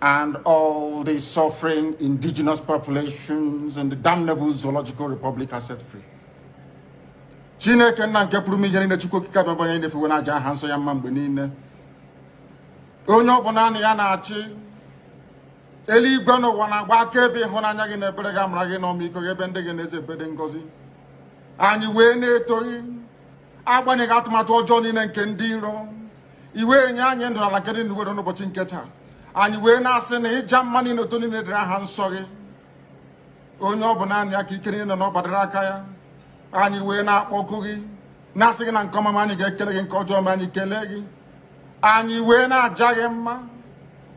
And all the suffering indigenous populations in the damnable zoological republic are set free. Chineke na nke pụrụ m ihe niile Chukwu okike abịa onye na-efe na aja aha nsọ ya mma mgbe niile. Onye ọbụla na ya na-achị eluigwe n'ụwa na-agba akaebe ịhụnanya gị na ebere gị amara gị na ọmịiko gị ebe ndị gị na-eze ebede ngọzi. Anyị wee na-etoghị agbanyeghị atụmatụ ọjọọ niile nke ndị iro. Iwe nye anyị ndụ ala nke dị n'uwere n'ụbọchị nke taa. Anyị wee na-asị na ịja mma niile otu niile dịrị aha nsọ gị. Onye ọ bụ naanị aka ike niile na ọ gbadara aka ya. Anyị wee na-akpọku gị na-asị gị na nke ọma anyị ga-ekele gị, nke ọjọọ ma anyị kelee gị. Anyị wee na-aja gị mma,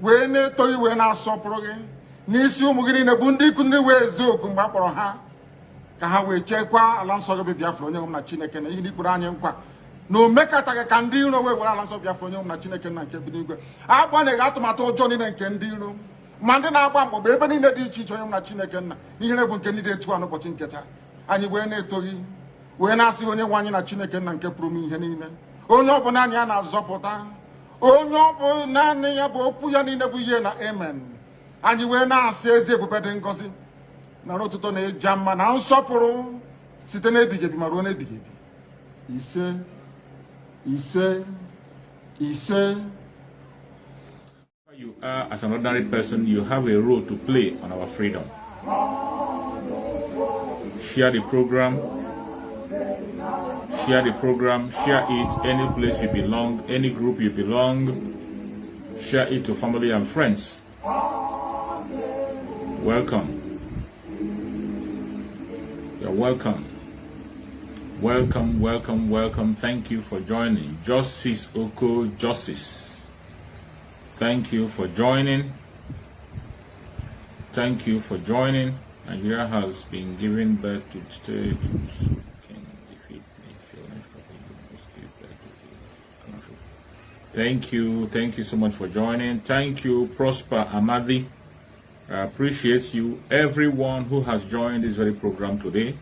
wee na-eto gị, wee na-asọpụrụ gị n'isi ụmụ gị niile bụ ndị ikwu ndị wee ezi oku mgbe a kpọrọ ha ka ha wee chekwaa ala nsọ gị bụ Biafra onye nwe m na Chineke na ihe n'ikpere anyị nkwa na o mekataghị ka ndị iro wee were ala nsọ Biafra onye nwe m na Chineke na nke bi n'igwe. Agbanyeghị atụmatụ ọjọọ niile nke ndị iro ma ndị na-agba mgbagba ebe niile dị iche iche onye nwe m na Chineke nna n'ihere bụ nke ndị dị etu a n'ụbọchị nke taa. Anyị wee na-eto gị, wee na-asị onye nwe anyị na Chineke nna nke pụrụ m ihe niile, onye ọ bụ naanị ya na-azọpụta, onye ọ bụ naanị ya bụ okwu ya niile bụ ihe na amen. Anyị wee na-asị ezi ebube dị ngọzi na ọtụtụ na ịja mma na nsọpụrụ site n'ebighị ebi ma ruo n'ebighị ebi. Ise ise ise. You are, as an ordinary person, you have a role to play on our freedom. Share the program. Share the program. Share it any place you belong, any group you belong. Share it to family and friends. Welcome. You're welcome. Welcome, welcome, welcome. Thank you for joining. Justice Oko Justice. Thank you for joining. Thank you for joining. Nigeria has been giving birth to states. Thank you so much for joining. Thank you, Prosper Amadi. I appreciate you, everyone who has joined this very program today.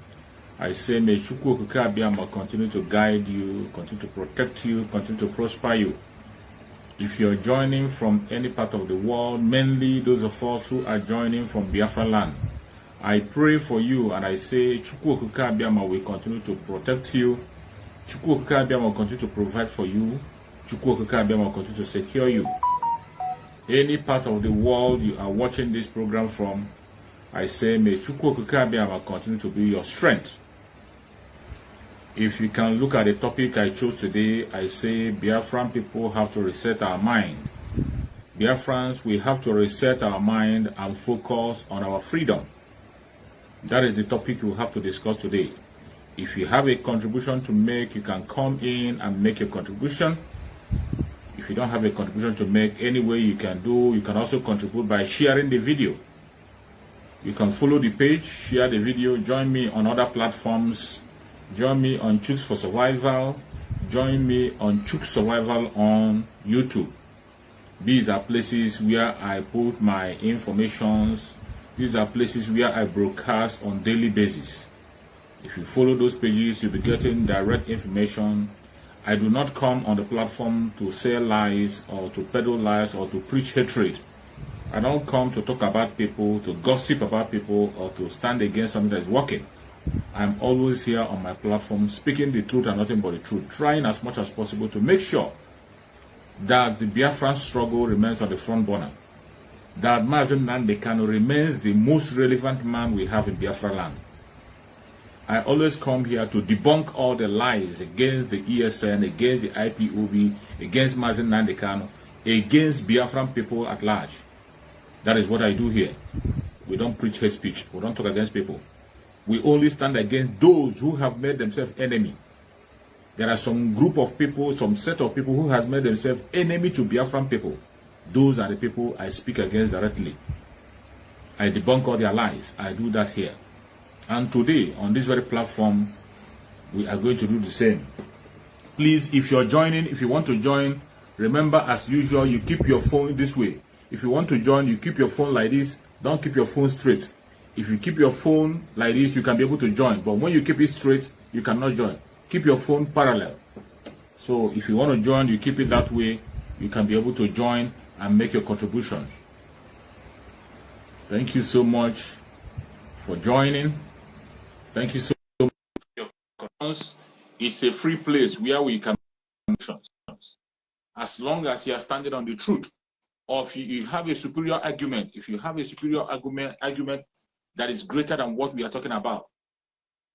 I say may Chukwu Okike Abiyama continue to guide you, continue to protect you, continue to prosper you. If you're joining from any part of the world, mainly those of us who are joining from Biafra land, I pray for you and I say Chukwu Okike Abiyama will continue to protect you. Chukwu Okike Abiyama will continue to provide for you. Chukwu Okike Abiyama will continue to secure you. Any part of the world you are watching this program from, I say may Chukwu Okike Abiyama continue to be your strength. If you can look at the topic I chose today, I say Biafran people have to reset our mind. Biafrans, we have to reset our mind and focus on our freedom. That is the topic we have to discuss today. If you have a contribution to make, you can come in and make a contribution. If you don't have a contribution to make, any way you can do, you can also contribute by sharing the video. You can follow the page, share the video, join me on other platforms. Join me on Chooks for Survival. Join me on Chooks Survival on YouTube. These are places where I put my informations. These are places where I broadcast on daily basis. If you follow those pages, you'll be getting direct information. I do not come on the platform to sell lies or to peddle lies or to preach hatred. I don't come to talk about people, to gossip about people, or to stand against something that is working. I'm always here on my platform speaking the truth and nothing but the truth, trying as much as possible to make sure that the Biafran struggle remains on the front burner, that Mazi Nnamdi remains the most relevant man we have in Biafra land. I always come here to debunk all the lies against the ESN, against the IPOB, against Mazi Nnamdi, against Biafran people at large. That is what I do here. We don't preach hate speech. We don't talk against people. We only stand against those who have made themselves enemy. There are some group of people, some set of people who has made themselves enemy to Biafran people. Those are the people I speak against directly. I debunk all their lies. I do that here. And today, on this very platform, we are going to do the same. Please, if you're joining, if you want to join, remember, as usual, you keep your phone this way. If you want to join, you keep your phone like this. Don't keep your phone straight. If you keep your phone like this, you can be able to join. But when you keep it straight, you cannot join. Keep your phone parallel. So if you want to join, you keep it that way. You can be able to join and make your contributions. Thank you so much for joining. Thank you so much for your contributions. It's a free place where we can make contributions. As long as you are standing on the truth, or if you have a superior argument, if you have a superior argument that is greater than what we are talking about,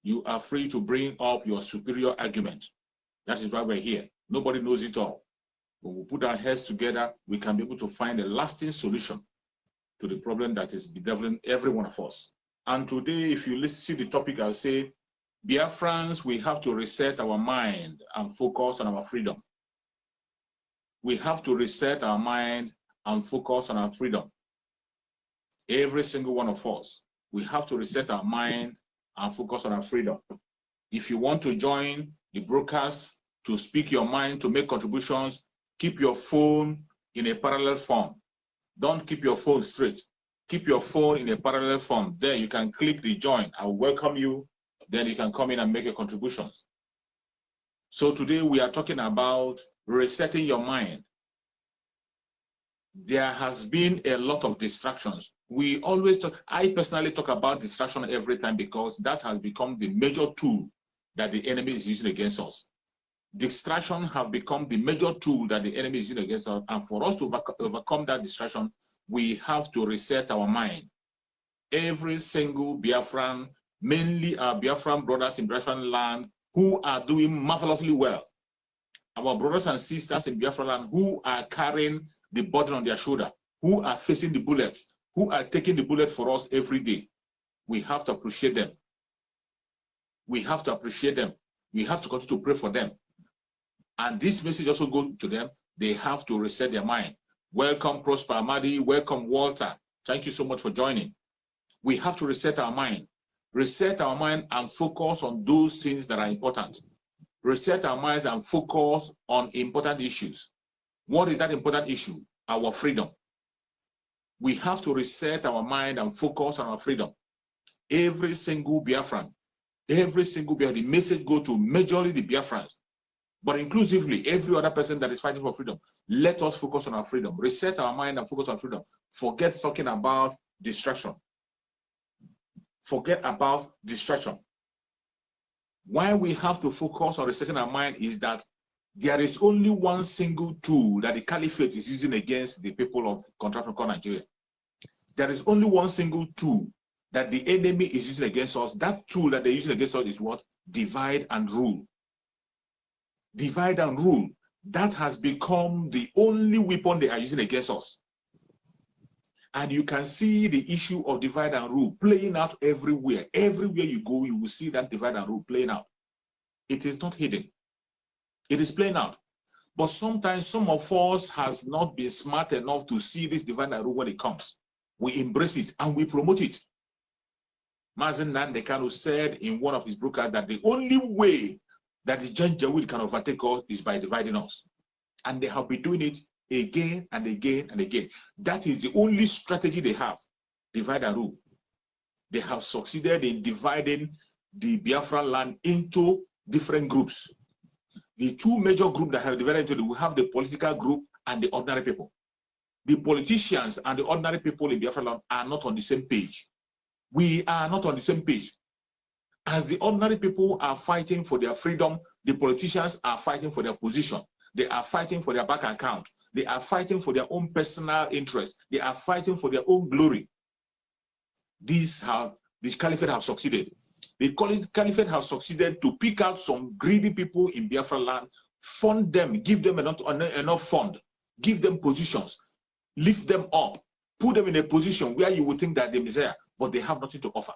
you are free to bring up your superior argument. That is why we're here. Nobody knows it all. When we put our heads together, we can be able to find a lasting solution to the problem that is bedeviling every one of us. And today, if you listen to the topic, I'll say, Biafrans, we have to reset our mind and focus on our freedom. We have to reset our mind and focus on our freedom. Every single one of us, we have to reset our mind and focus on our freedom. If you want to join the broadcast, to speak your mind, to make contributions, keep your phone in a parallel form. Don't keep your phone straight. Keep your phone in a parallel form. There you can click the join. I will welcome you. Then you can come in and make your contributions. So today we are talking about resetting your mind. There has been a lot of distractions. We always talk, I personally talk about distraction every time because that has become the major tool that the enemy is using against us. Distraction have become the major tool that the enemy is using against us. And for us to overcome that distraction, we have to reset our mind. Every single Biafran, mainly our Biafran brothers in Biafran land, who are doing marvelously well. Our brothers and sisters in Biafran land who are carrying the burden on their shoulder, who are facing the bullets, who are taking the bullet for us every day. We have to appreciate them. We have to appreciate them. We have to continue to pray for them. And this message also goes to them. They have to reset their mind. Welcome, Prosper Amadi. Welcome, Walter. Thank you so much for joining. We have to reset our mind. Reset our mind and focus on those things that are important. Reset our minds and focus on important issues. What is that important issue? Our freedom. We have to reset our mind and focus on our freedom. Every single Biafran, the message goes to majorly the Biafrans, but inclusively every other person that is fighting for freedom. Let us focus on our freedom. Reset our mind and focus on freedom. Forget talking about distraction. Forget about distraction. Why we have to focus on resetting our mind is that there is only one single tool that the caliphate is using against the people of continental Nigeria. There is only one single tool that the enemy is using against us. That tool that they're using against us is what? Divide and rule. Divide and rule. That has become the only weapon they are using against us. And you can see the issue of divide and rule playing out everywhere. Everywhere you go, you will see that divide and rule playing out. It is not hidden. It is playing out. But sometimes some of us has not been smart enough to see this divide and rule when it comes. We embrace it and we promote it. Mazi Nnamdi said in one of his broadcasts that the only way that the Janjaweed can overtake us is by dividing us. And they have been doing it again and again and again. That is the only strategy they have, divide and rule. They have succeeded in dividing the Biafra land into different groups. The two major groups that have divided into, we have the political group and the ordinary people. The politicians and the ordinary people in Biafra land are not on the same page. We are not on the same page. As the ordinary people are fighting for their freedom, the politicians are fighting for their position. They are fighting for their bank account. They are fighting for their own personal interest. They are fighting for their own glory. These have, the caliphate have succeeded. The caliphate has succeeded to pick out some greedy people in Biafra land, fund them, give them enough fund, give them positions, lift them up, put them in a position where you would think that they're Messiah, but they have nothing to offer.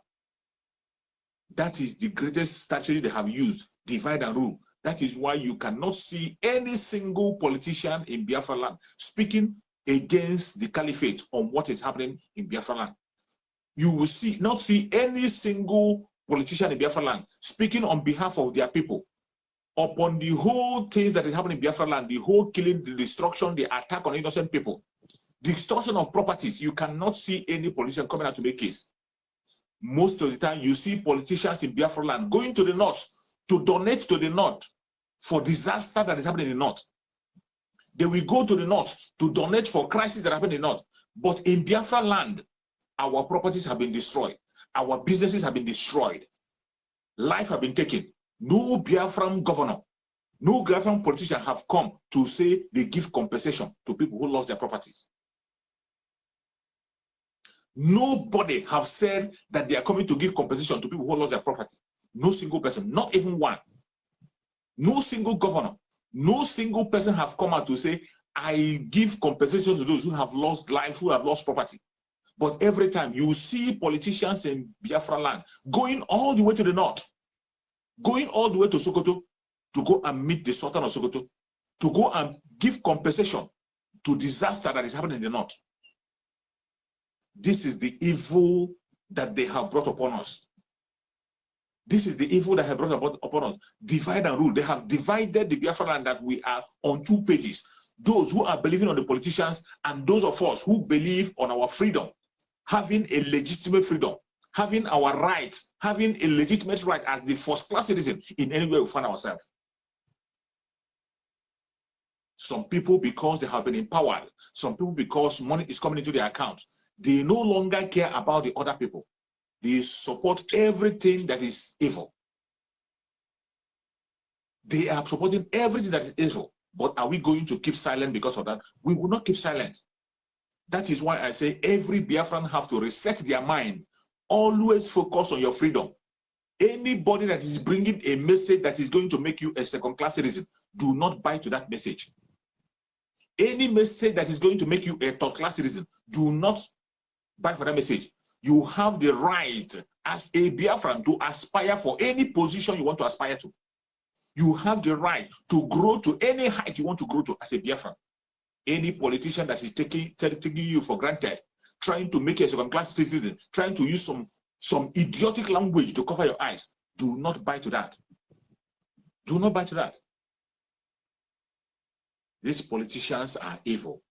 That is the greatest strategy they have used, divide and rule. That is why you cannot see any single politician in Biafra land speaking against the caliphate on what is happening in Biafra land. You will not see any single politician in Biafra land speaking on behalf of their people upon the whole things that is happening in Biafra land, the whole killing, the destruction, the attack on innocent people, the extortion of properties. You cannot see any politician coming out to make case. Most of the time, you see politicians in Biafra land going to the north to donate to the north for disaster that is happening in the north. They will go to the north to donate for crisis that happen in the north. But in Biafra land, our properties have been destroyed. Our businesses have been destroyed. Life have been taken. No Biafran governor, no Biafran politician have come to say they give compensation to people who lost their properties. Nobody have said that they are coming to give compensation to people who lost their property. No single person, not even one. No single governor, no single person have come out to say, I give compensation to those who have lost life, who have lost property. But every time you see politicians in Biafra land going all the way to the north, going all the way to Sokoto to go and meet the Sultan of Sokoto, to go and give compensation to disaster that is happening in the north. This is the evil that they have brought upon us. This is the evil that have brought upon us. Divide and rule. They have divided the Biafra land that we are on two pages. Those who are believing on the politicians and those of us who believe on our freedom, having a legitimate freedom, having our rights, having a legitimate right as the first-class citizen in any way we find ourselves. Some people, because they have been empowered, some people, because money is coming into their account, they no longer care about the other people. They support everything that is evil. They are supporting everything that is evil. But are we going to keep silent because of that? We will not keep silent. That is why I say every Biafran have to reset their mind. Always focus on your freedom. Anybody that is bringing a message that is going to make you a second-class citizen, do not buy to that message. Any message that is going to make you a third-class citizen, do not buy for that message. You have the right as a Biafran to aspire for any position you want to aspire to. You have the right to grow to any height you want to grow to as a Biafran. Any politician that is taking you for granted, trying to make you a second-class citizen, trying to use some idiotic language to cover your eyes, do not buy to that. Do not buy to that. These politicians are evil.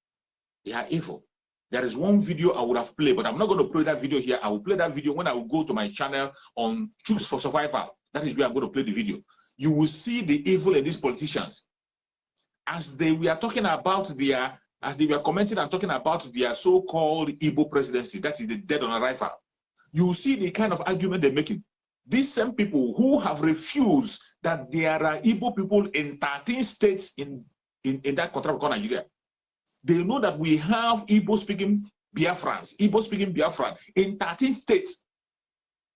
They are evil. There is one video I would have played, but I'm not going to play that video here. I will play that video when I will go to my channel on Choose for Survival. That is where I'm going to play the video. You will see the evil in these politicians. As they were talking about their, as they were commenting and talking about their so-called Igbo presidency, that is the dead on arrival, you will see the kind of argument they're making. These same people who have refused that there are Igbo people in 13 states in that country called Nigeria. They know that we have Igbo-speaking Biafrans, Igbo-speaking Biafran in 13 states.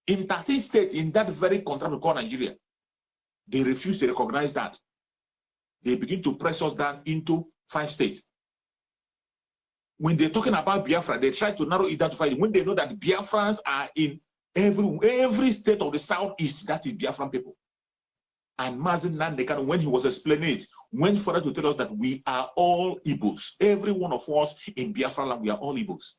In 13 states in that very country called Nigeria. They refuse to recognize that. They begin to press us down into 5 states. When they're talking about Biafra, they try to narrow it down to 5. When they know that Biafrans are in every state of the southeast, that is Biafran people. And Mazi Nnamdi, when he was explaining it, went further to tell us that we are all Igbos. Every one of us in Biafra land, we are all Igbos.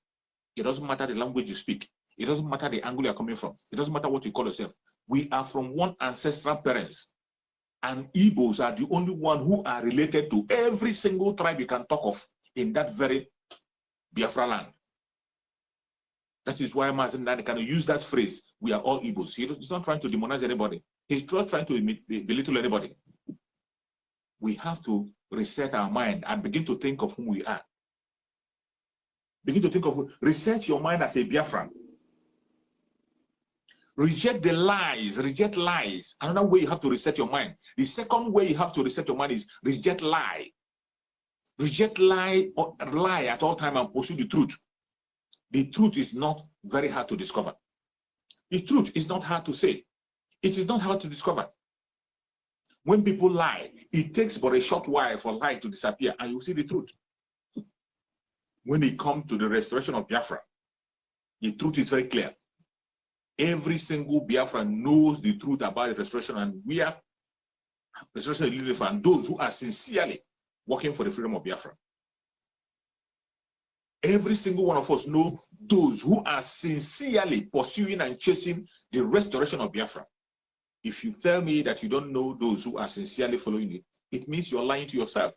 It doesn't matter the language you speak. It doesn't matter the angle you're coming from. It doesn't matter what you call yourself. We are from one ancestral parents. And Igbos are the only one who are related to every single tribe you can talk of in that very Biafra land. That is why Mazi Nnamdi can use that phrase, we are all Igbos. He's not trying to demonize anybody. He's not trying to belittle anybody. We have to reset our mind and begin to think of who we are. Begin to think of, reset your mind as a Biafran. Reject the lies, reject lies. Another way you have to reset your mind. The second way you have to reset your mind is reject lie. Reject lie at all time and pursue the truth. The truth is not very hard to discover. The truth is not hard to say. It is not hard to discover. When people lie, it takes but a short while for lie to disappear and you see the truth. when it comes to the restoration of Biafra, the truth is very clear. Every single Biafran knows the truth about the restoration, and we are restoration leaders and those who are sincerely working for the freedom of Biafra. Every single one of us know those who are sincerely pursuing and chasing the restoration of Biafra. If you tell me that you don't know those who are sincerely following it, it means you're lying to yourself.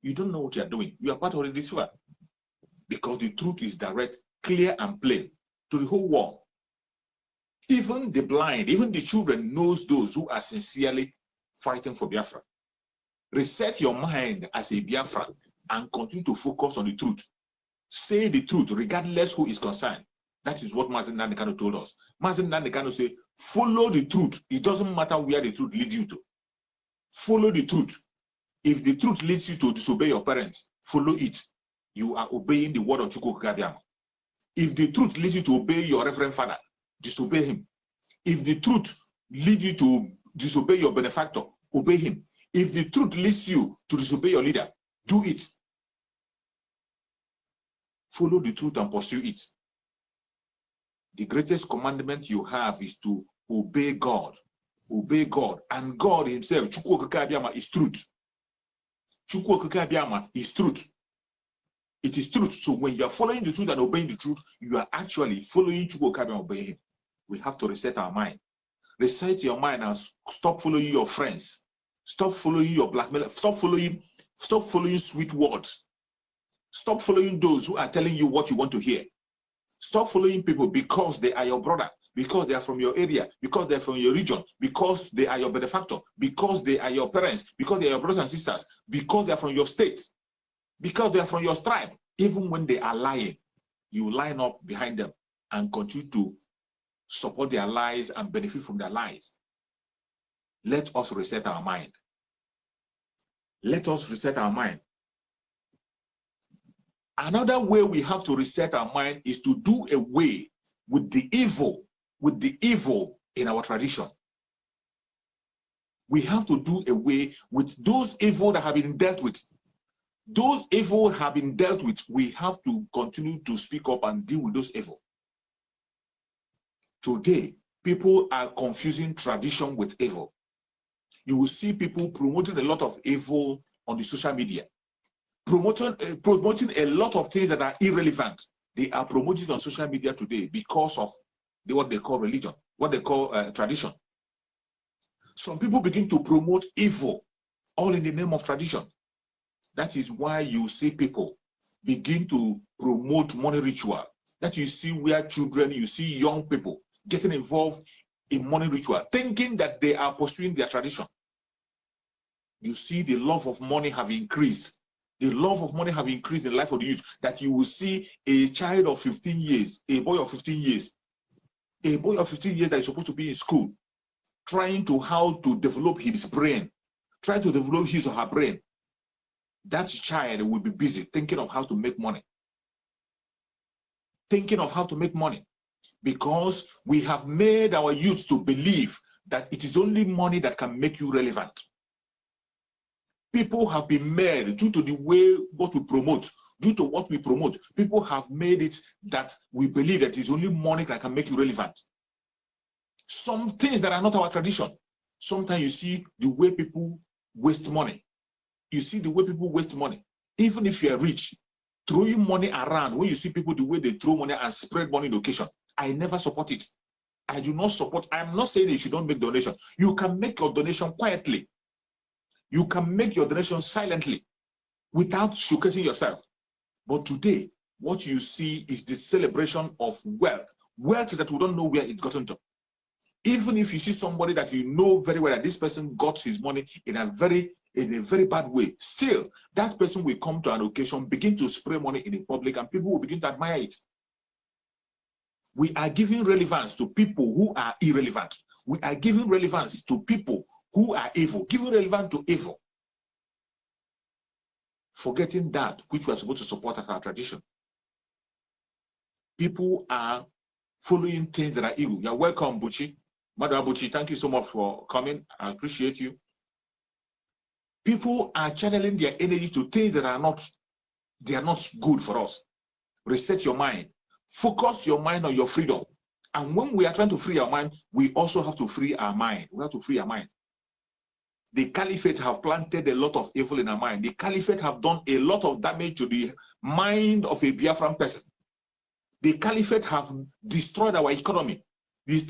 You don't know what you're doing. You are part of the deceiver. Because the truth is direct, clear, and plain to the whole world. Even the blind, even the children knows those who are sincerely fighting for Biafra. Reset your mind as a Biafran and continue to focus on the truth. Say the truth regardless who is concerned. That is what Mazi Nnamdi told us. Mazi Nnamdi say, follow the truth. It doesn't matter where the truth leads you to. Follow the truth. If the truth leads you to disobey your parents, follow it. You are obeying the word of Chukwu Kabiama. If the truth leads you to obey your reverend father, disobey him. If the truth leads you to disobey your benefactor, obey him. If the truth leads you to disobey your leader, do it. Follow the truth and pursue it. The greatest commandment you have is to obey God. Obey God. And God himself, Chukwu Kabiama, is truth. Chukwu Kabiama is truth. It is truth. So when you are following the truth and obeying the truth, you are actually following Chukwu Kabiama and obeying him. We have to reset our mind. Reset your mind and stop following your friends. Stop following your blackmail. Stop following sweet words. Stop following those who are telling you what you want to hear. Stop following people because they are your brother, because they are from your area, because they're from your region, because they are your benefactor, because they are your parents, because they are your brothers and sisters, because they are from your state, because they are from your tribe. Even when they are lying, you line up behind them and continue to support their lies and benefit from their lies. Let us reset our mind. Let us reset our mind. Another way we have to reset our mind is to do away with the evil in our tradition. We have to do away with those evil that have been dealt with. Those evil have been dealt with. We have to continue to speak up and deal with those evil. Today, people are confusing tradition with evil. You will see people promoting a lot of evil on the social media. Promoting a lot of things that are irrelevant. They are promoted on social media today because of what they call religion, what they call tradition. Some people begin to promote evil, all in the name of tradition. That is why you see people begin to promote money ritual. That you see where children, you see young people getting involved in money ritual, thinking that they are pursuing their tradition. You see the love of money have increased. The love of money have increased in the life of the youth, that you will see a child of 15 years, a boy of 15 years, a boy of 15 years that is supposed to be in school, trying to how to develop his brain, try to develop his or her brain. That child will be busy thinking of how to make money. Thinking of how to make money. Because we have made our youths to believe that it is only money that can make you relevant. People have been made, due to the way what we promote, due to what we promote, people have made it that we believe that it is only money that can make you relevant. Some things that are not our tradition. Sometimes you see the way people waste money. You see the way people waste money. Even if you are rich, throwing money around, when you see people the way they throw money and spread money in occasion, I never support it. I do not support. I'm not saying that you should not make donation. You can make your donation quietly. You can make your donation silently without showcasing yourself. But today, what you see is the celebration of wealth. Wealth that we don't know where it's gotten to. Even if you see somebody that you know very well that this person got his money in a very bad way, still, that person will come to an occasion, begin to spray money in the public, and people will begin to admire it. We are giving relevance to people who are irrelevant. We are giving relevance to people who are evil, giving relevance to evil. Forgetting that which we are supposed to support as our tradition. People are following things that are evil. You're welcome, Buchi. Madam Buchi, thank you so much for coming. I appreciate you. People are channeling their energy to things that are not good for us. Reset your mind. Focus your mind on your freedom. And when we are trying to free our mind, we also have to free our mind. We have to free our mind. The caliphate have planted a lot of evil in our mind. The caliphate have done a lot of damage to the mind of a Biafran person. The caliphate have destroyed our economy. The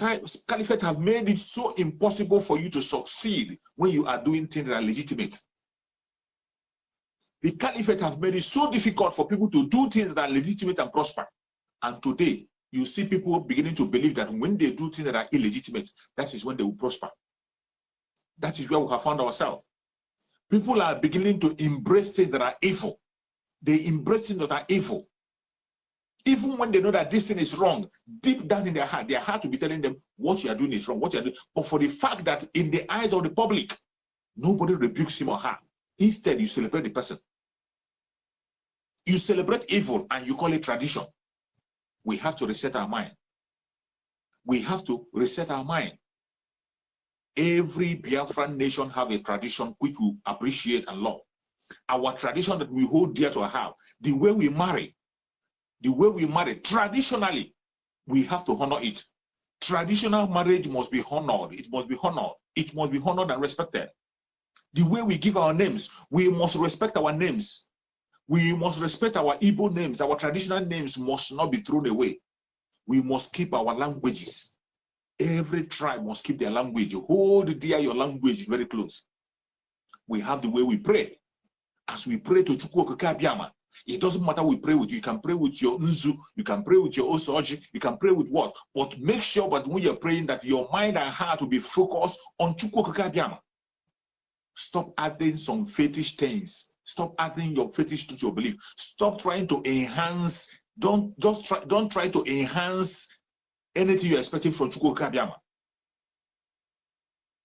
caliphate have made it so impossible for you to succeed when you are doing things that are legitimate. The caliphate have made it so difficult for people to do things that are legitimate and prosper. And today, you see people beginning to believe that when they do things that are illegitimate, that is when they will prosper. That is where we have found ourselves. People are beginning to embrace things that are evil. They embrace things that are evil. Even when they know that this thing is wrong, deep down in their heart will be telling them what you are doing is wrong, what you are doing. But for the fact that in the eyes of the public, nobody rebukes him or her. Instead, you celebrate the person. You celebrate evil and you call it tradition. We have to reset our mind. We have to reset our mind. Every Biafran nation have a tradition which we appreciate and love. Our tradition that we hold dear to our heart, the way we marry, traditionally, we have to honor it. Traditional marriage must be honored. It must be honored. It must be honored and respected. The way we give our names, we must respect our names. We must respect our Igbo names. Our traditional names must not be thrown away. We must keep our languages. Every tribe must keep their language. Hold dear your language very close. We have the way we pray. As we pray to Chukwu Okike Abiama, it doesn't matter who we pray with. You can pray with your Nzu, you can pray with your Osoji, you can pray with what? But make sure that when you're praying that your mind and heart will be focused on Chukwu Okike Abiama. Stop adding some fetish things. Stop adding your fetish to your belief. Stop trying to enhance. Don't try to enhance anything you're expecting from Chukwu Okike Abiama.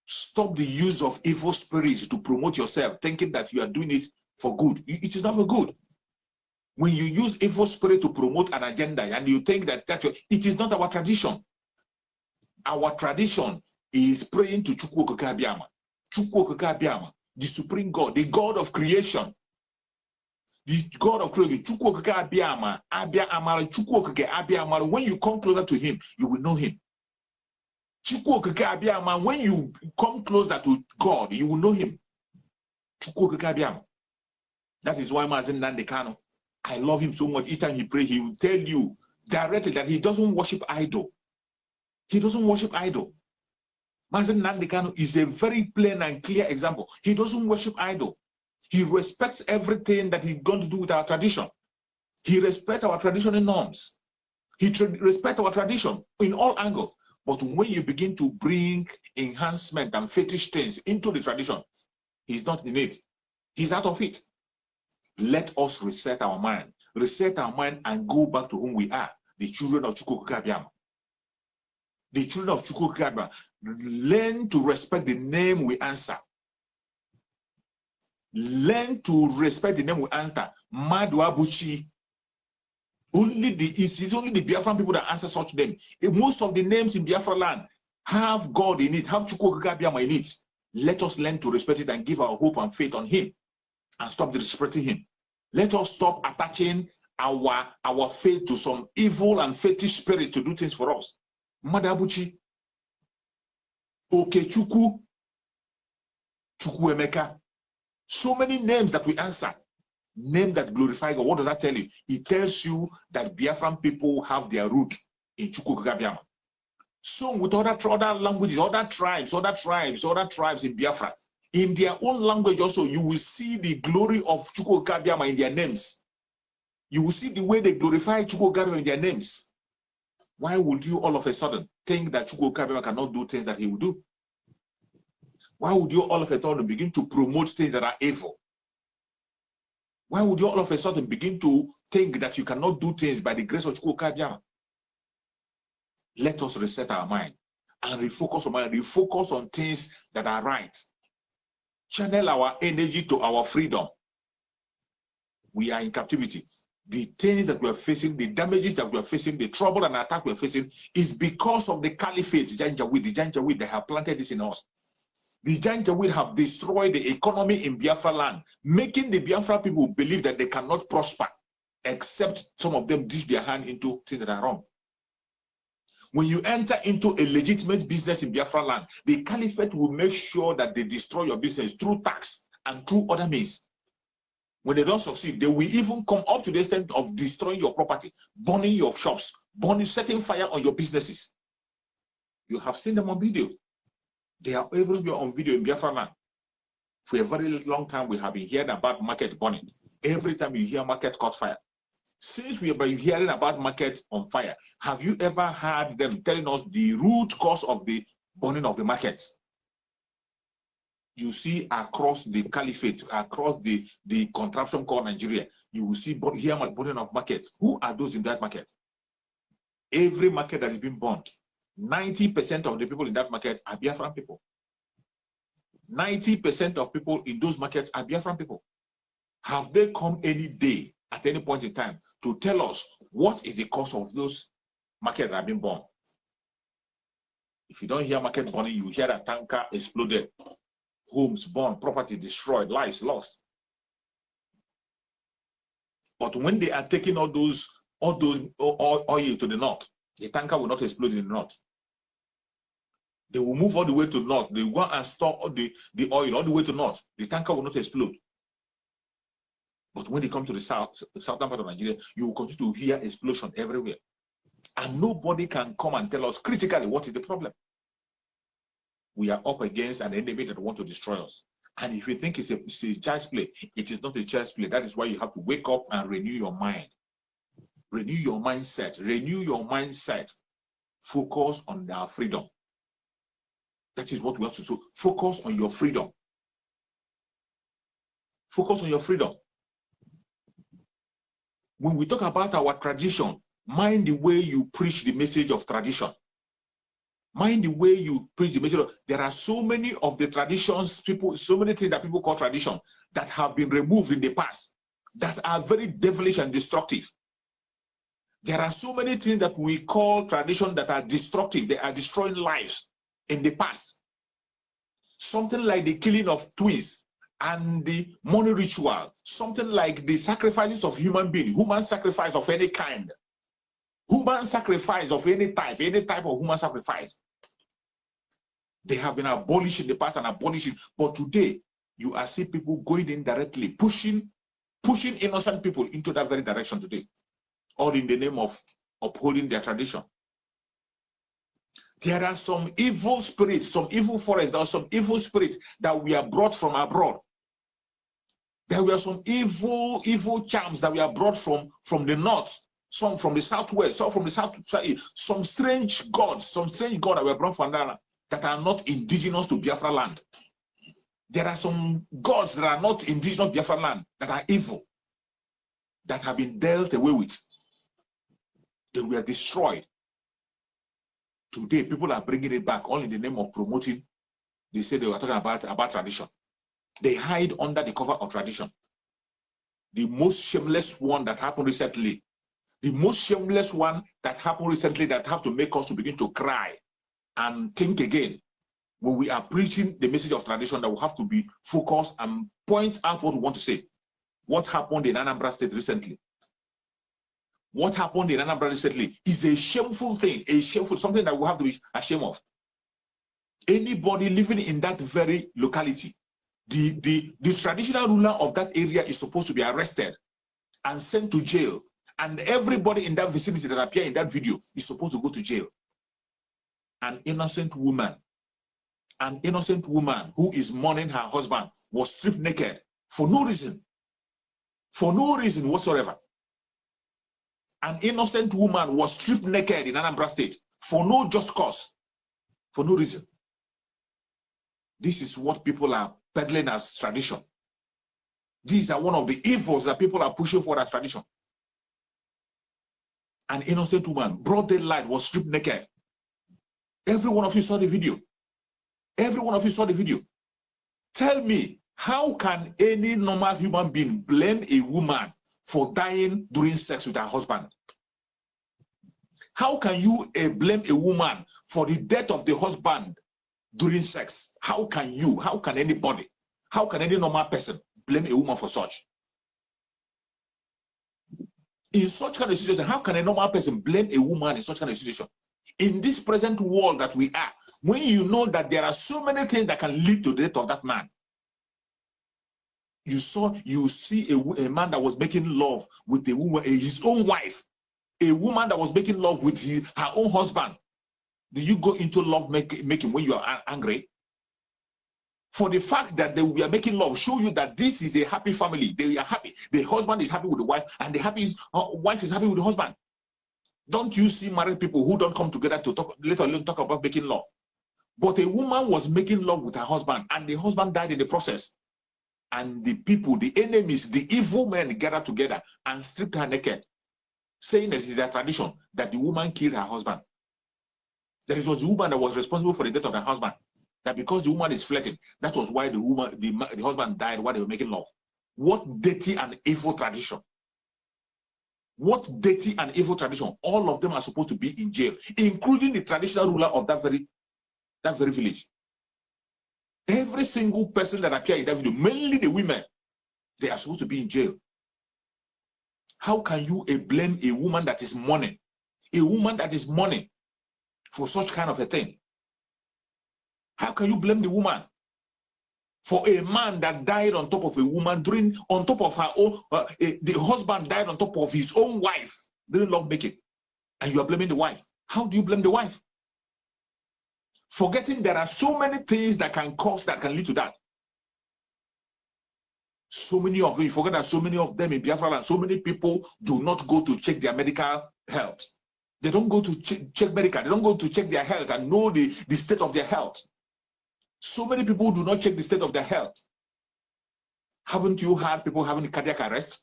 Stop the use of evil spirits to promote yourself, thinking that you are doing it for good. It is not for good. When you use evil spirit to promote an agenda and you think that it is not our tradition. Our tradition is praying to Chukwu Okike Abiama. Chukwu Okike Abiama, the supreme God, the God of creation. The God of creation, Chukwu Okike Abiama, Chukwu Okike Abiama. When you come closer to him, you will know him. Chukwu Okike Abiama, when you come closer to God, you will know him. Chukwu Okike Abiama. That is why Mazi Nnamdi, I love him so much. Each time he prays, he will tell you directly that he doesn't worship idol. He doesn't worship idol. Mazi Nnamdi is a very plain and clear example. He doesn't worship idol. He respects everything that he's going to do with our tradition. He respects our traditional norms. He respects our tradition in all angles. But when you begin to bring enhancement and fetish things into the tradition, he's not in it. He's out of it. Let us reset our mind and go back to whom we are, the children of Chukwu Okike Abiama. The children of Chukwu Okike Abiama. Learn to respect the name we answer. Learn to respect the name we answer. Madu Abuchi. It is only the Biafran people that answer such name. Most of the names in Biafra land have God in it, have Chukwu Okike Abiama in it. Let us learn to respect it and give our hope and faith on him. And stop disrespecting him. Let us stop attaching our faith to some evil and fetish spirit to do things for us. Madabuchi, Okechukwu, Chukwuemeka. So many names that we answer. Name that glorify God. What does that tell you? It tells you that Biafran people have their root in Chukwu Okike Abiama. So with other languages, other tribes in Biafra, in their own language also, you will see the glory of Chukwu Okike Abiama in their names. You will see the way they glorify Chukwu Okike Abiama in their names. Why would you all of a sudden think that Chukwu Okike Abiama cannot do things that he will do? Why would you all of a sudden begin to promote things that are evil? Why would you all of a sudden begin to think that you cannot do things by the grace of Chukwu Okike Abiama? Let us reset our mind and refocus on things that are right. Channel our energy to our freedom. We are in captivity. The things that we are facing, the damages that we are facing, the trouble and attack we are facing is because of the caliphate, the Janjaweed, they have planted this in us. The Janjaweed have destroyed the economy in Biafra land, making the Biafra people believe that they cannot prosper. except some of them dip their hand into things that are wrong. When you enter into a legitimate business in Biafra land, the caliphate will make sure that they destroy your business through tax and through other means. When they don't succeed, they will even come up to the extent of destroying your property, burning your shops, setting fire on your businesses. You have seen them on video. They are everywhere on video in Biafra land. For a very long time, we have been hearing about market burning. Every time you hear market caught fire. Since we have been hearing about market on fire, have you ever heard them telling us the root cause of the burning of the market? You see across the caliphate, across the contraption called Nigeria, you will see burning of markets. Who are those in that market? Every market that is being burned, 90% of the people in that market are Biafran people. 90% of people in those markets are Biafran people. Have they come any day, at any point in time, to tell us what is the cause of those markets that have been burned? If you don't hear market burning, you hear a tanker exploded, homes burned, property destroyed, lives lost. But when they are taking all those oil to the north, the tanker will not explode in the north. They will move all the way to the north. They will go and store the oil all the way to the north. The tanker will not explode. But when they come to the southern part of Nigeria, you will continue to hear explosion everywhere. And nobody can come and tell us critically what is the problem. We are up against an enemy that wants to destroy us. And if you think it's a child's play, it is not a child's play. That is why you have to wake up and renew your mind. Renew your mindset. Renew your mindset. Focus on our freedom. That is what we have to do. Focus on your freedom. Focus on your freedom. When we talk about our tradition, mind the way you preach the message of tradition. Mind the way you preach the message. There are so many of the traditions, so many things that people call tradition that have been removed in the past that are very devilish and destructive. There are so many things that we call tradition that are destructive. They are destroying lives in the past. Something like the killing of twins and the money ritual, something like the sacrifices of human beings, human sacrifice of any kind, human sacrifice of any type of human sacrifice. They have been abolished in the past and abolishing, but today you are seeing people going in directly, pushing innocent people into that very direction today, all in the name of upholding their tradition. There are some evil spirits, some evil forests, there are some evil spirits that we are brought from abroad. There were some evil charms that we are brought from the north, some from the southwest, some from the south, some strange gods that were brought from there that are not indigenous to Biafra land. There are some gods that are not indigenous to Biafra land that are evil, that have been dealt away with. They were destroyed. Today, people are bringing it back all in the name of promoting. They say they were talking about tradition. They hide under the cover of tradition. The most shameless one that happened recently, that have to make us to begin to cry and think again. When we are preaching the message of tradition, that we have to be focused and point out what we want to say. What happened in Anambra State recently? What happened in Nnamdi recently is a shameful thing, something that we have to be ashamed of. Anybody living in that very locality, the traditional ruler of that area is supposed to be arrested and sent to jail. And everybody in that vicinity that appear in that video is supposed to go to jail. An innocent woman who is mourning her husband was stripped naked for no reason whatsoever. An innocent woman was stripped naked in Anambra State for no just cause, for no reason. This is what people are peddling as tradition. These are one of the evils that people are pushing for as tradition. An innocent woman, broad daylight, was stripped naked. Every one of you saw the video. Every one of you saw the video. Tell me, how can any normal human being blame a woman for dying during sex with her husband? How can you blame a woman for the death of the husband during sex? How can you? How can anybody? How can any normal person blame a woman for such? In such kind of situation, how can a normal person blame a woman in such kind of situation? In this present world that we are, when you know that there are so many things that can lead to the death of that man. You see a man that was making love with a woman, his own wife, a woman that was making love with her own husband. Do you go into love making when you are angry? For the fact that they were making love, show you that this is a happy family. They are happy. The husband is happy with the wife, and the wife is happy with the husband. Don't you see married people who don't come together to talk, let alone talk about making love? But a woman was making love with her husband, and the husband died in the process. And the people, the enemies, the evil men gathered together and stripped her naked, saying that it is their tradition that the woman killed her husband. That it was the woman that was responsible for the death of her husband. That because the woman is flirting, that was why the husband died while they were making love. What dirty and evil tradition. What dirty and evil tradition. All of them are supposed to be in jail, including the traditional ruler of that very village. Every single person that appeared in that video, mainly the women, they are supposed to be in jail. How can you blame a woman that is mourning? A woman that is mourning for such kind of a thing? How can you blame the woman for a man that died on top of a woman on top of her own, the husband died on top of his own wife during love making, and you are blaming the wife? How do you blame the wife? Forgetting there are so many things that can lead to that. So many of you forget that so many of them in Biafra land, so many people do not go to check their medical health. They don't go to check medical. They don't go to check their health and know the state of their health. So many people do not check the state of their health. Haven't you heard people having cardiac arrest?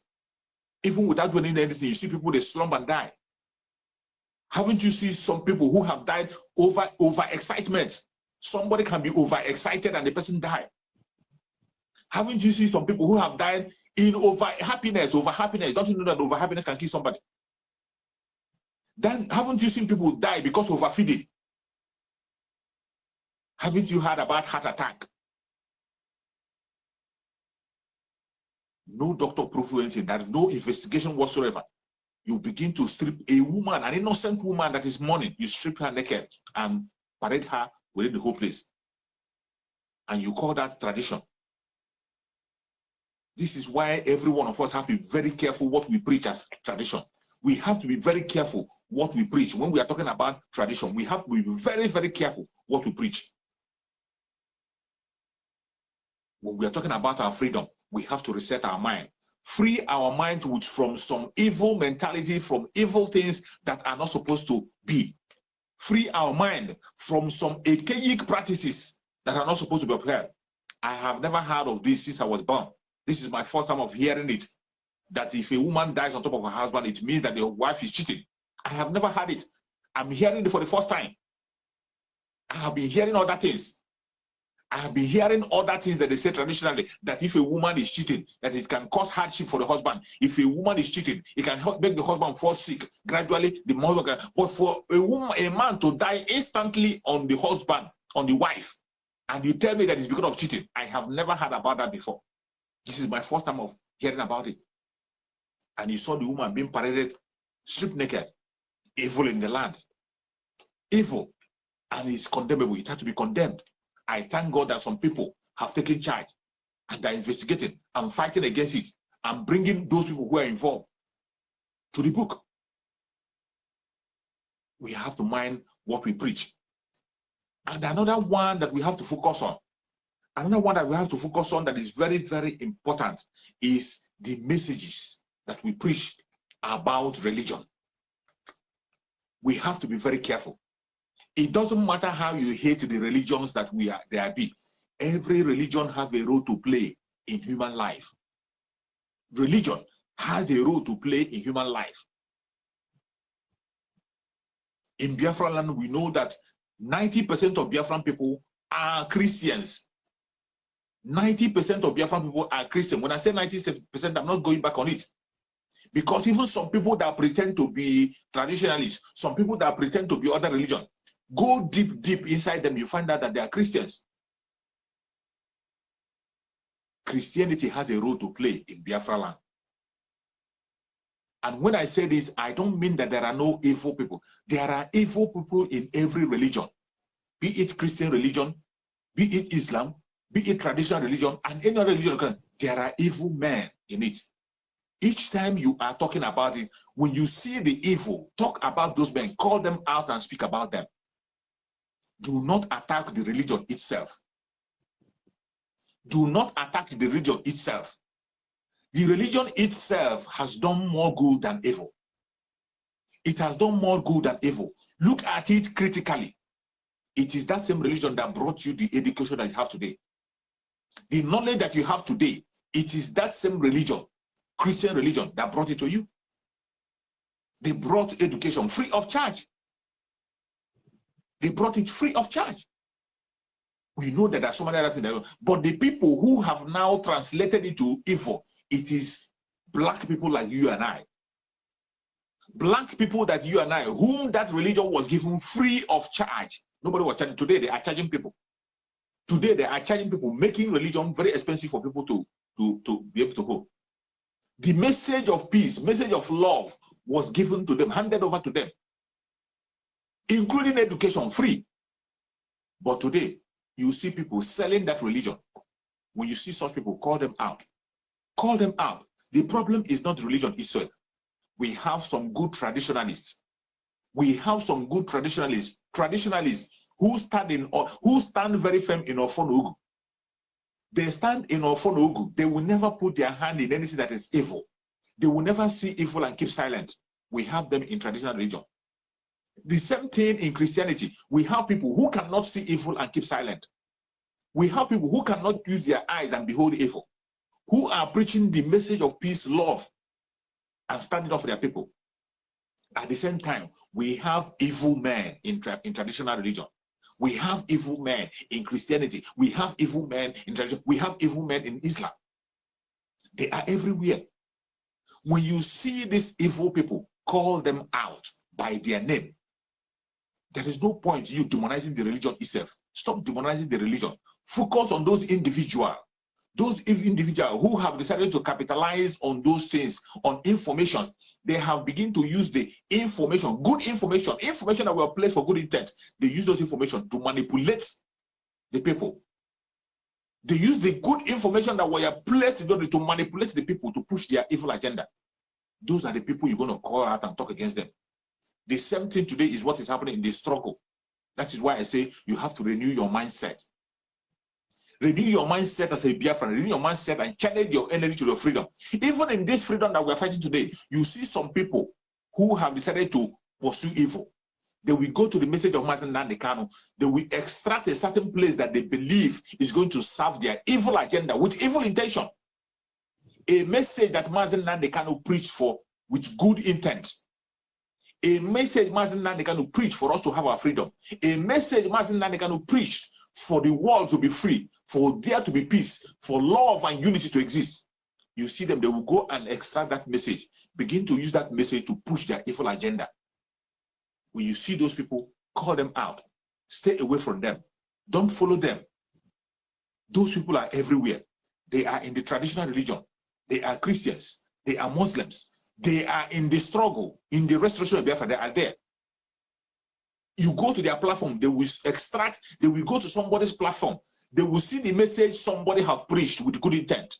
Even without doing anything, you see people, they slump and die. Haven't you seen some people who have died over excitement? Somebody can be overexcited and the person died. Haven't you seen some people who have died in over happiness? Don't you know that over happiness can kill somebody? Then haven't you seen people die because of overfeeding? Haven't you heard about heart attack? No doctor proved anything. There is no investigation whatsoever. You begin to strip a woman, an innocent woman that is mourning. You strip her naked and parade her within the whole place. And you call that tradition. This is why every one of us have to be very careful what we preach as tradition. We have to be very careful what we preach. When we are talking about tradition, we have to be very, very careful what we preach. When we are talking about our freedom, we have to reset our mind. Free our mind from some evil mentality, from evil things that are not supposed to be. Free our mind from some archaic practices that are not supposed to be upheld. I have never heard of this since I was born. This is my first time of hearing it. That if a woman dies on top of her husband, it means that the wife is cheating. I have never heard it. I'm hearing it for the first time. I have been hearing other things. I have been hearing other things that they say traditionally, that if a woman is cheating, that it can cause hardship for the husband. If a woman is cheating, it can make the husband fall sick. Gradually, the husband can. But for a man to die instantly on the husband, on the wife, and you tell me that it's because of cheating, I have never heard about that before. This is my first time of hearing about it. And you saw the woman being paraded, stripped naked, evil in the land. Evil. And it's condemnable. It had to be condemned. I thank God that some people have taken charge and are investigating and fighting against it and bringing those people who are involved to the book. We have to mind what we preach. And another one that we have to focus on, that is very, very important is the messages that we preach about religion. We have to be very careful. It doesn't matter how you hate the religions that there be. Every religion has a role to play in human life. Religion has a role to play in human life. In Biafra land, we know that 90% of Biafran people are Christians. 90% of Biafran people are Christian. When I say 90%, I'm not going back on it. Because even some people that pretend to be traditionalists, some people that pretend to be other religion, go deep inside them, you find out that they are Christians. Christianity has a role to play in Biafra land. And when I say this, I don't mean that there are no evil people. There are evil people in every religion, be it Christian religion, be it Islam, be it traditional religion, and any other religion. There are evil men in it. Each time you are talking about it, when you see the evil, talk about those men, call them out and speak about them. Do not attack the religion itself. Do not attack the religion itself. The religion itself has done more good than evil. It has done more good than evil. Look at it critically. It is that same religion that brought you the education that you have today. The knowledge that you have today, it is that same religion, Christian religion, that brought it to you. They brought education free of charge. They brought it free of charge. We know that there are so many other things, but the people who have now translated it to evil, it is black people like you and I. Black people that you and I, whom that religion was given free of charge. Nobody was charging. Today they are charging people. Today they are charging people, making religion very expensive for people to be able to hold. The message of peace, message of love was given to them, handed over to them, including education, free. But today, you see people selling that religion. When you see such people, call them out. Call them out. The problem is not the religion itself. We have some good traditionalists. We have some good traditionalists who stand very firm in Ofonogu. They stand in Ofonogu. They will never put their hand in anything that is evil. They will never see evil and keep silent. We have them in traditional religion. The same thing in Christianity. We have people who cannot see evil and keep silent. We have people who cannot use their eyes and behold evil, who are preaching the message of peace, love, and standing up for their people. At the same time, we have evil men in traditional religion. We have evil men in Christianity. We have evil men in tradition. We have evil men in Islam. They are everywhere. When you see these evil people, call them out by their name. There is no point in you demonizing the religion itself. Stop demonizing the religion. Focus on those individuals who have decided to capitalize on those things, on information. They have begun to use the information, good information that were placed for good intent. They use those information to manipulate the people. They use the good information that were placed in order to manipulate the people to push their evil agenda. Those are the people you're going to call out and talk against them. The same thing today is what is happening in the struggle. That is why I say you have to renew your mindset. Renew your mindset as a Biafran. Renew your mindset and channel your energy to your freedom. Even in this freedom that we're fighting today, you see some people who have decided to pursue evil. They will go to the message of Mazi Nnamdi Kanu. They will extract a certain place that they believe is going to serve their evil agenda with evil intention. A message that Mazi Nnamdi Kanu preached for with good intent. A message Mazi Nnamdi Kanu preached for us to have our freedom. A message Mazi Nnamdi Kanu preached for the world to be free, for there to be peace, for love and unity to exist. You see them, they will go and extract that message, begin to use that message to push their evil agenda. When you see those people, call them out. Stay away from them. Don't follow them. Those people are everywhere. They are in the traditional religion. They are Christians. They are Muslims. They are in the struggle, in the restoration of Biafra. They are there. You go to their platform, they will extract, they will go to somebody's platform. They will see the message somebody have preached with good intent.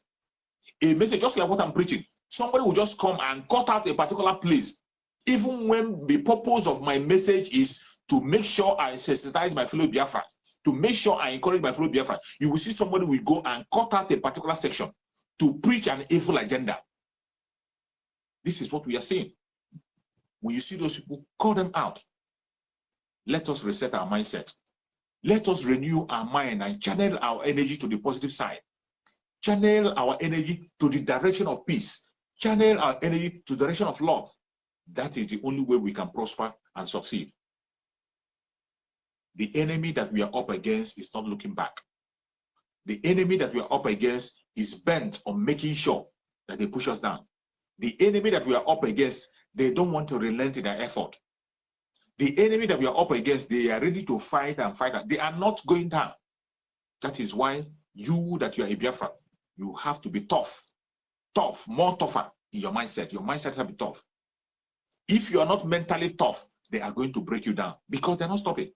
A message just like what I'm preaching. Somebody will just come and cut out a particular place. Even when the purpose of my message is to make sure I sensitize my fellow Biafrans, to make sure I encourage my fellow Biafrans, you will see somebody will go and cut out a particular section to preach an evil agenda. This is what we are seeing. When you see those people, call them out. Let us reset our mindset. Let us renew our mind and channel our energy to the positive side. Channel our energy to the direction of peace. Channel our energy to the direction of love. That is the only way we can prosper and succeed. The enemy that we are up against is not looking back. The enemy that we are up against is bent on making sure that they push us down. The enemy that we are up against, they don't want to relent in their effort. The enemy that we are up against, they are ready to fight and fight. They are not going down. That is why you that you are a Biafra, you have to be tough, more tougher in your mindset. Your mindset has to be tough. If you are not mentally tough, they are going to break you down because they're not stopping.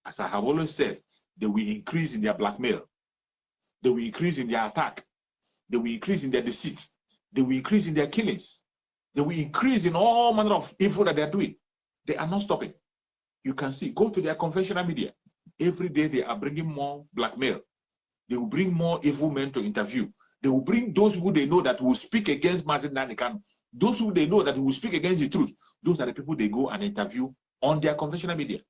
As I have always said, they will increase in their blackmail. They will increase in their attack. They will increase in their deceit. They will increase in their killings. They will increase in all manner of evil that they are doing. They are not stopping. You can see, go to their conventional media. Every day they are bringing more blackmail. They will bring more evil men to interview. They will bring those people they know that will speak against Mazi Nnamdi. Those people they know that will speak against the truth. Those are the people they go and interview on their conventional media.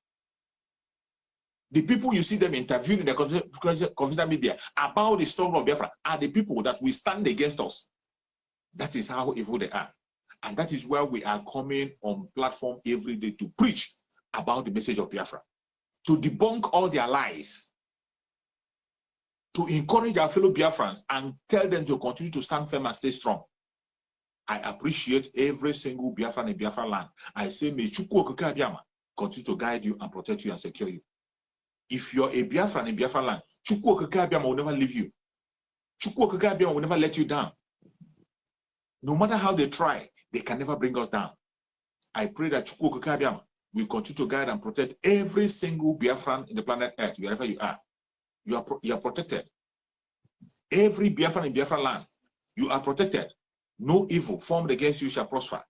The people you see them interviewing in their conventional media about the struggle of Biafra are the people that will stand against us. That is how evil they are. And that is why we are coming on platform every day to preach about the message of Biafra, to debunk all their lies, to encourage our fellow Biafrans and tell them to continue to stand firm and stay strong. I appreciate every single Biafran in Biafra land. I say, may Chukwu Okike Abiyama continue to guide you and protect you and secure you. If you're a Biafran in Biafra land, Chukwu Okike Abiyama will never leave you. Chukwu Okike Abiyama will never let you down. No matter how they try, they can never bring us down. I pray that Chukwu Okike Abiyama will continue to guide and protect every single Biafran in the planet Earth, wherever you are. You are protected. Every Biafran in Biafra land, you are protected. No evil formed against you shall prosper.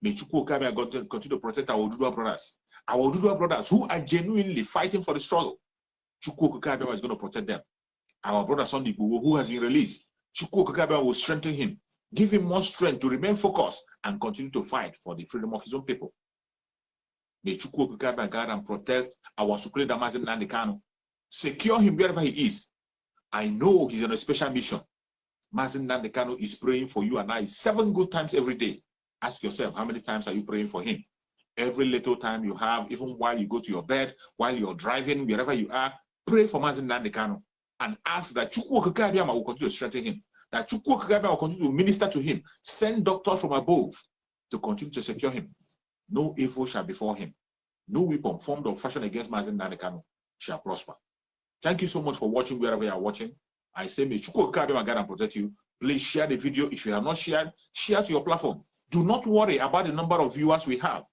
May Chukwu Okike Abiyama continue to protect our Oduduwa brothers. Our Oduduwa brothers who are genuinely fighting for the struggle. Chukwu Okike Abiyama is going to protect them. Our brother Sunday who has been released, Chukwu Okike Abiyama will strengthen him, give him more strength to remain focused and continue to fight for the freedom of his own people. May Chukwu Okike Abiyama guide and protect our Sukule Mazi Nnamdi. Secure him wherever he is. I know he's on a special mission. Mazi Nnamdi is praying for you and I 7 good times every day. Ask yourself, how many times are you praying for him? Every little time you have, even while you go to your bed, while you're driving, wherever you are, pray for Mazi Nnamdi and ask that Chukwu Okike Abiyama will continue to strengthen him, that Chukwu Okike Abiyama will continue to minister to him, send doctors from above to continue to secure him. No evil shall befall him. No weapon formed or fashioned against Mazi Nnamdi shall prosper. Thank you so much for watching wherever you are watching. I say, may Chukwu Okike Abiyama guide and protect you. Please share the video. If you have not shared, share to your platform. Do not worry about the number of viewers we have.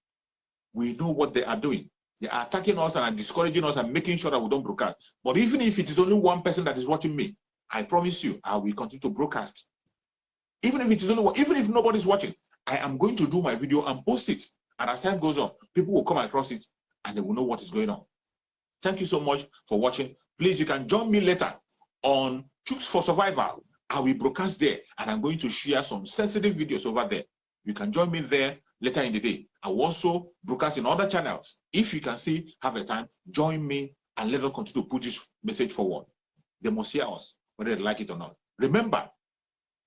We know what they are doing. They are attacking us and are discouraging us and making sure that we don't broadcast. But even if it is only one person that is watching me, I promise you, I will continue to broadcast. Even if it is only one, even if nobody's watching, I am going to do my video and post it. And as time goes on, people will come across it and they will know what is going on. Thank you so much for watching. Please, you can join me later on Troops for Survival. I will broadcast there and I'm going to share some sensitive videos over there. You can join me there later in the day. I will also broadcast in other channels. If you can see, have a time, join me and let us continue to push this message forward. They must hear us, whether they like it or not. Remember,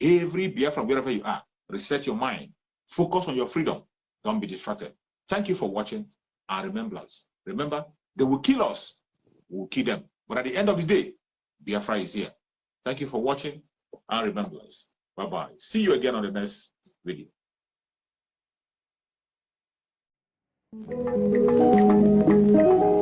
every Biafran, wherever you are, reset your mind. Focus on your freedom. Don't be distracted. Thank you for watching and remember, they will kill us. We will kill them. But at the end of the day, Biafra is here. Thank you for watching and remembrance. Bye-bye. See you again on the next video. Thank you.